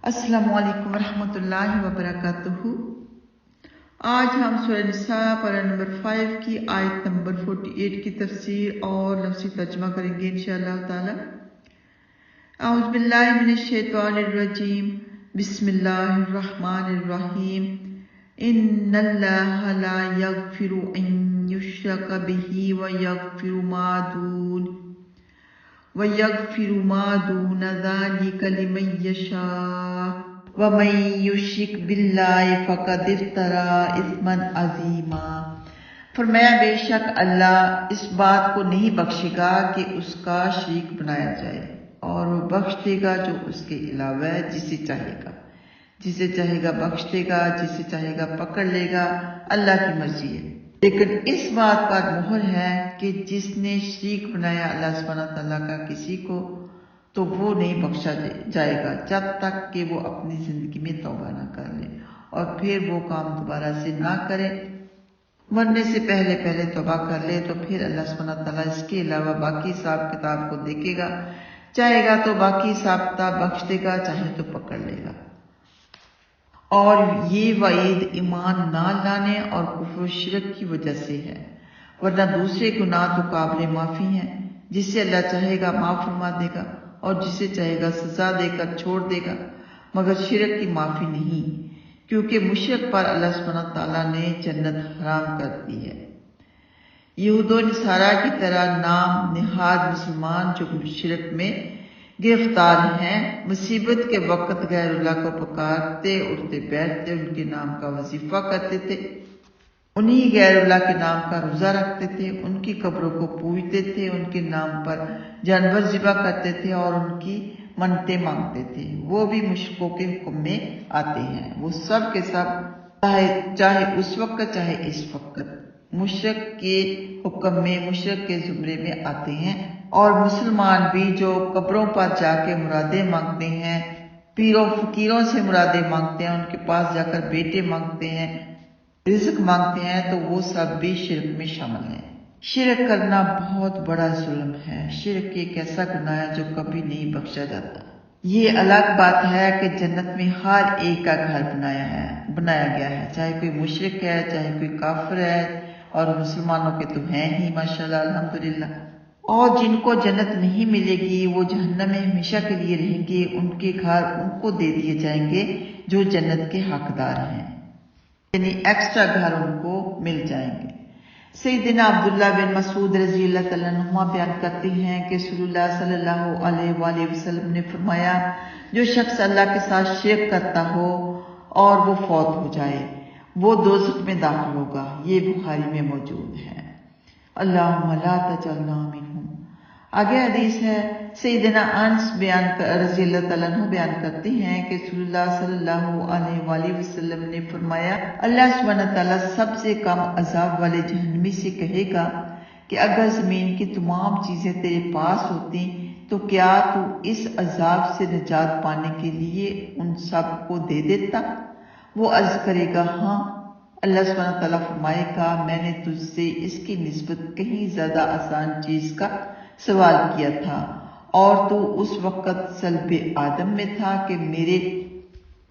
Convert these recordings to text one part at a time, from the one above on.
السلام علیکم ورحمۃ اللہ وبرکاتہ۔ آج ہم سورہ نساء پارہ نمبر 5 کی آیت نمبر 48 کی تفسیر اور لفظی ترجمہ کریں گے انشاءاللہ تعالی۔ اعوذ باللہ من الشیطان الرجیم، بسم اللہ الرحمن الرحیم۔ ان اللہ لا یغفر ان یشرک بہ وَيَغْفِرُ مَا دُونَ ذَلِكَ لِمَن يَشَاءُ وَمَن يُشْرِكْ بِاللَّهِ فَقَدِ افْتَرَىٰ إِثْمًا عَظِيمًا۔ فرمایا بے شک اللہ اس بات کو نہیں بخشے گا کہ اس کا شریک بنایا جائے، اور وہ بخش دے گا جو اس کے علاوہ ہے جسے چاہے گا بخش دے گا، جسے چاہے گا پکڑ لے گا، اللہ کی مرضی ہے۔ لیکن اس بات پر مہر ہے کہ جس نے شریک بنایا اللہ سبحانہ تعالیٰ کا کسی کو، تو وہ نہیں بخشا جائے گا جب تک کہ وہ اپنی زندگی میں توبہ نہ کر لے اور پھر وہ کام دوبارہ سے نہ کرے، مرنے سے پہلے توبہ کر لے، تو پھر اللہ سبحانہ تعالیٰ اس کے علاوہ باقی حساب کتاب کو دیکھے گا، چاہے گا تو باقی حساب کتاب بخش دے گا، چاہے تو پکڑ لے گا۔ اور یہ وعید ایمان نہ لانے اور کفر و شرک کی وجہ سے ہے، ورنہ دوسرے گناہ تو قابل معافی ہیں، جسے اللہ چاہے گا معاف فرما دے گا اور جسے چاہے گا سزا دے کر چھوڑ دے گا، مگر شرک کی معافی نہیں، کیونکہ مشرک پر اللہ سبحانہ تعالیٰ نے جنت حرام کر دی ہے۔ یہود و نصارہ کی طرح نام نہاد مسلمان جو شرک میں گرفتار ہیں، مصیبت کے وقت غیر اللہ کو پکارتے، اٹھتے بیٹھتے ان کے نام کا وظیفہ کرتے تھے، انہی غیر اللہ کے نام کا روزہ رکھتے تھے، ان کی قبروں کو پوجتے تھے، ان کے نام پر جانور ذبح کرتے تھے اور ان کی منتیں مانگتے تھے، وہ بھی مشرکوں کے حکم میں آتے ہیں۔ وہ سب کے سب چاہے اس وقت چاہے اس وقت مشرک کے حکم میں، مشرک کے زمرے میں آتے ہیں۔ اور مسلمان بھی جو قبروں پر جا کے مرادیں مانگتے ہیں، پیروں فقیروں سے مرادیں مانگتے ہیں، ان کے پاس جا کر بیٹے مانگتے ہیں، رزق مانگتے ہیں، تو وہ سب بھی شرک میں شامل ہیں۔ شرک کرنا بہت بڑا ظلم ہے۔ شرک ایک ایسا گناہ ہے جو کبھی نہیں بخشا جاتا۔ یہ الگ بات ہے کہ جنت میں ہر ایک کا گھر بنایا گیا ہے، چاہے کوئی مشرک ہے، چاہے کوئی کافر ہے، اور مسلمانوں کے تو ہیں ہی ماشاءاللہ الحمدللہ۔ اور جن کو جنت نہیں ملے گی وہ جہنم میں ہمیشہ کے لیے رہیں گے، ان کے گھر ان کو دے دیے جائیں گے جو جنت کے حقدار ہیں، یعنی ایکسٹرا گھر ان کو مل جائیں گے۔ سیدنا عبداللہ بن مسعود رضی اللہ تعالیٰ عنہما بیان کرتے ہیں کہ رسول اللہ صلی اللہ علیہ وآلہ وسلم نے فرمایا، جو شخص اللہ کے ساتھ شرک کرتا ہو اور وہ فوت ہو جائے، وہ دوزخ میں داخل ہوگا۔ یہ بخاری میں موجود ہے۔ اللہم لا تجعلنا منہم۔ آگے حدیث ہے، سیدنا انس رضی اللہ تعالیٰ عنہ بیان کرتے ہیں کہ رسول اللہ صلی اللہ علیہ وآلہ وسلم نے فرمایا، اللہ سبحانہ تعالیٰ سب سے کم عذاب والے جہنمی سے کہے گا کہ اگر زمین کی تمام چیزیں تیرے پاس ہوتی تو کیا تو اس عذاب سے نجات پانے کے لیے ان سب کو دے دیتا؟ وہ عرض کرے گا ہاں۔ اللہ سبحانہ تعالیٰ فرمائے گا، میں نے تجھ سے اس کی نسبت کہیں زیادہ آسان چیز کا سوال کیا تھا، اور تو اس وقت صلب آدم میں تھا کہ میرے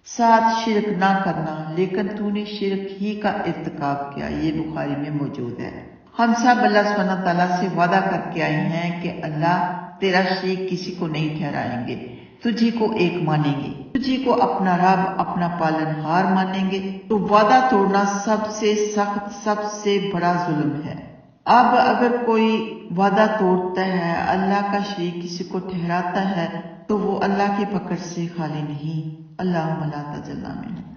ساتھ شرک نہ کرنا، لیکن تو نے شرک ہی کا ارتکاب کیا۔ یہ بخاری میں موجود ہے۔ ہم سب اللہ سبحانہ تعالیٰ سے وعدہ کر کے آئے ہیں کہ اللہ تیرا شریک کسی کو نہیں ٹھہرائیں گے، تجھی کو ایک مانیں گے، تجھی کو اپنا رب، اپنا پالن ہار مانیں گے۔ تو وعدہ توڑنا سب سے سخت، سب سے بڑا ظلم ہے۔ اب اگر کوئی وعدہ توڑتا ہے، اللہ کا شریک کسی کو ٹھہراتا ہے، تو وہ اللہ کی پکڑ سے خالی نہیں۔ اللہم لا تجعلنا منہم۔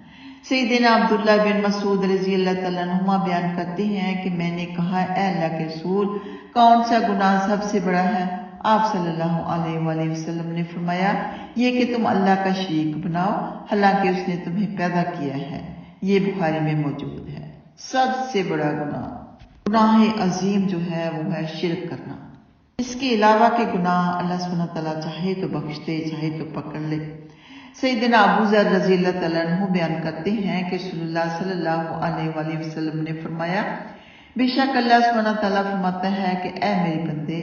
سیدنا عبداللہ بن مسعود رضی اللہ تعالیٰ عنہما بیان کرتے ہیں کہ میں نے کہا، اے اللہ کے رسول، کون سا گناہ سب سے بڑا ہے؟ آپ صلی اللہ علیہ وآلہ وسلم نے فرمایا، یہ کہ تم اللہ کا شریک بناؤ حالانکہ اس نے تمہیں پیدا کیا ہے۔ یہ بخاری میں موجود ہے۔ سب سے بڑا گناہ عظیم جو ہے وہ ہے شرک کرنا۔ اس کے علاوہ کے گناہ اللہ سبحانہ تعالیٰ چاہے تو بخش دے، چاہے تو پکڑ لے۔ سیدنا ابو ذر رضی اللہ تعالیٰ عنہ بیان کرتے ہیں کہ رسول اللہ صلی اللہ علیہ وآلہ وسلم نے فرمایا، بے شک اللہ سبحانہ تعالیٰ فرماتا ہے کہ اے میرے بندے،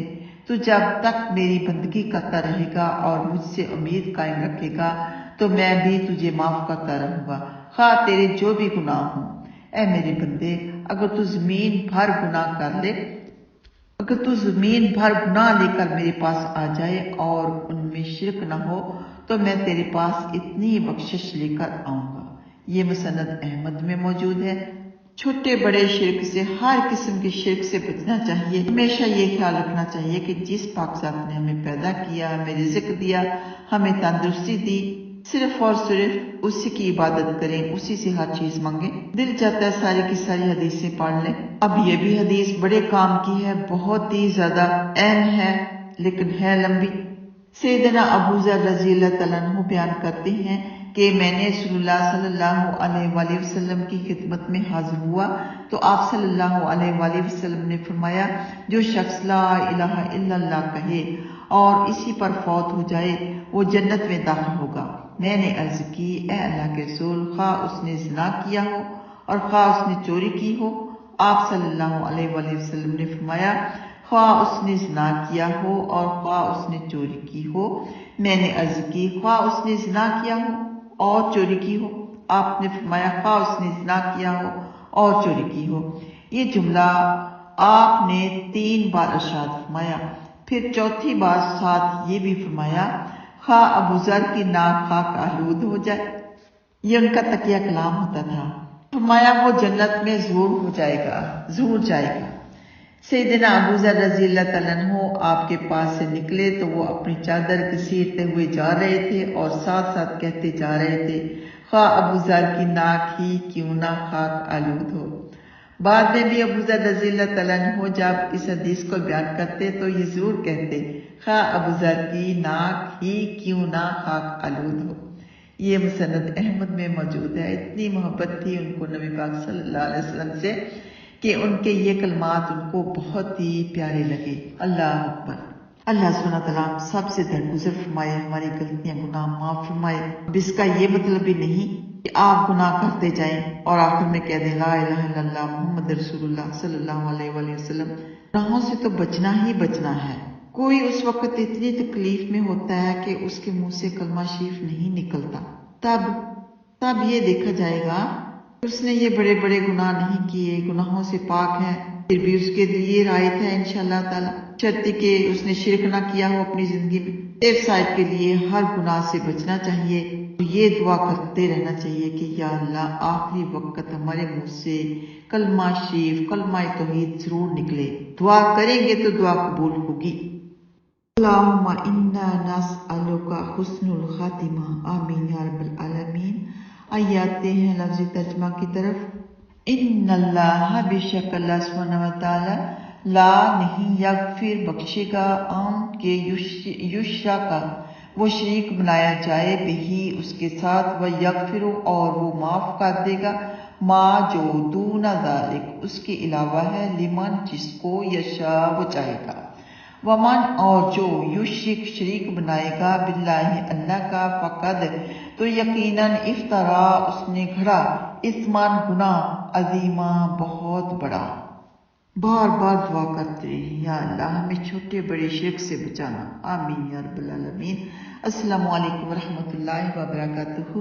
تو جب تک میری بندگی کرتا رہے گا اور مجھ سے امید قائم رکھے گا تو میں بھی تجھے معاف کرتا رہوں گا خواہ تیرے جو بھی گناہ ہوں۔ اے میرے بندے، اگر تو زمین بھر گناہ لے کر میرے پاس آ جائے اور ان میں شرک نہ ہو تو میں تیرے پاس اتنی بخشش لے کر آؤں گا۔ یہ مسند احمد میں موجود ہے۔ چھوٹے بڑے شرک سے، ہر قسم کے شرک سے بچنا چاہیے۔ ہمیشہ یہ خیال رکھنا چاہیے کہ جس پاک ذات نے ہمیں پیدا کیا، ہمیں رزق دیا، ہمیں تندرستی دی، صرف اور صرف اسی کی عبادت کریں، اسی سے ہر چیز مانگیں۔ دل چاہتا ہے ساری کی ساری حدیثیں پڑھ لیں۔ اب یہ بھی حدیث بڑے کام کی ہے، بہت ہی زیادہ اہم ہے، لیکن ہے لمبی۔ سیدنا ابو ذر رضی اللہ تعالیٰ عنہ بیان کرتے ہیں کہ میں نے رسول اللہ صلی اللہ علیہ وآلہ وسلم کی خدمت میں حاضر ہوا تو آپ صلی اللہ علیہ وآلہ وسلم نے فرمایا، جو شخص لا الہ الا اللہ کہے اور اسی پر فوت ہو جائے وہ جنت میں داخل ہوگا۔ میں نے عرض کی، اے اللہ کے رسول، خواہ اس نے زنا کیا ہو اور خواہ اس نے چوری کی ہو؟ آپ صلی اللہ علیہ وآلہ وسلم نے فرمایا، خواہ اس نے زنا کیا ہو اور خواہ اس نے چوری کی ہو۔ میں نے عرض کی، خواہ اس نے زنا کیا ہو اور چوری کی ہو؟ آپ نے فرمایا، خواہ اس نے زنا کیا ہو اور چوری کی ہو۔ یہ جملہ آپ نے 3 بار ارشاد فرمایا، پھر چوتھی بار ساتھ یہ بھی فرمایا، خواہ ابو ذر کی ناک خاک آلود ہو جائے۔ یہ ان کا تقیہ کلام ہوتا تھا۔ فرمایا وہ جنت میں ضرور جائے گا۔ سیدنا ابو ذر رضی اللہ تعالیٰ عنہ آپ کے پاس سے نکلے تو وہ اپنی چادر گھسیٹتے ہوئے جا رہے تھے اور ساتھ ساتھ کہتے جا رہے تھے، خواہ ابو ذر کی ناک ہی کیوں نہ خاک آلود ہو۔ بعد میں بھی ابو ذر رضی اللہ تعالیٰ عنہ جب اس حدیث کو بیان کرتے تو یہ ضرور کہتے، خواہ ابو ذر کی ناک ہی کیوں نہ خاک آلود ہو۔ یہ مسند احمد میں موجود ہے۔ اتنی محبت تھی ان کو نبی پاک صلی اللہ علیہ وسلم سے کہ ان کے یہ کلمات ان کو بہت ہی پیارے لگے۔ اللہ اکبر۔ اللہ سبحانہ وتعالیٰ ہم سب سے درگزر فرمائے، ہماری غلطیاں گناہ معاف فرمائے۔ اب اس کا یہ مطلب بھی نہیں کہ آپ گناہ کرتے جائیں اور آخر میں کہہ دیں لا الہ الا اللہ محمد رسول اللہ صلی اللہ علیہ وآلہ وسلم۔ گناہوں سے تو بچنا ہی بچنا ہے۔ کوئی اس وقت اتنی تکلیف میں ہوتا ہے کہ اس کے منہ سے کلمہ شریف نہیں نکلتا، تب یہ دیکھا جائے گا اس نے یہ بڑے بڑے گناہ نہیں کیے، گناہوں سے پاک ہے، پھر بھی اس کے لیے رعایت ہے انشاءاللہ تعالی، شرط کہ اس نے شرک نہ کیا ہو اپنی زندگی میں۔ سیف سائڈ کے لیے ہر گناہ سے بچنا چاہیے، یہ دعا کرتے رہنا چاہیے کہ یا اللہ آخری وقت ہمارے منہ سے کلمہ شریف، کلمہ توحید ضرور نکلے۔ دعا کریں گے تو دعا قبول ہوگی۔ اللہم انا نسألک حسن الخاتمہ، آمین یا رب العالمین۔ آئیے آتے ہیں لفظی ترجمہ کی طرف۔ ان اللہ، بے شک اللہ سبحانہ وتعالی، لا نہیں یغفر بخشے گا، کہ یشرک وہ شریک بنایا جائے، بہی اس کے ساتھ، و یغفر اور وہ معاف کر دے گا، ما جو دون ذالک اس کے علاوہ ہے، لمن جس کو یشاء وہ چاہے گا، ومن اور جو یشرک شریک بنائے گا، باللہ اللہ کا، فقد تو یقیناً، افطرا اس نے گھڑا، اثماً گناہ، عظیما بہت بڑا۔ بار بار دعا کرتے رہیں یا اللہ ہمیں چھوٹے بڑے شرک سے بچانا، آمین یا رب العالمین۔ السلام علیکم ورحمۃ اللہ وبرکاتہ۔